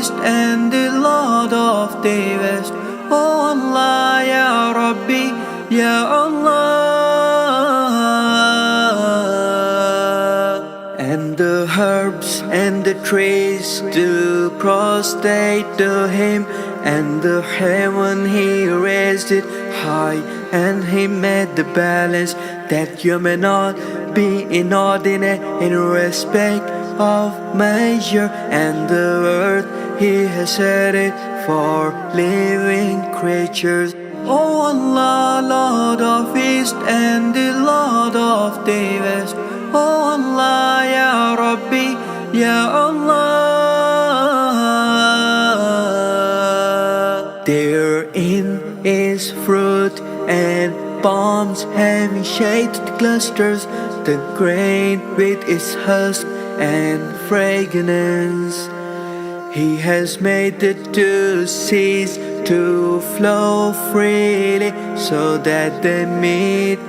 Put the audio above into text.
East and the Lord of the West. Oh Allah, Ya Rabbi, Ya Allah. And the herbs and the trees do prostrate to him, and the heaven he raised it high, and he made the balance that you may not be inordinate in respect of measure, and the earth he has set it for living creatures. Oh Allah, Lord of East and the Lord of the West. Oh Allah, Ya Rabbi, Ya Allah. Therein is fruit and palms having shaded clusters, the grain with its husk and fragrance. He has made the two seas to flow freely, so that they meet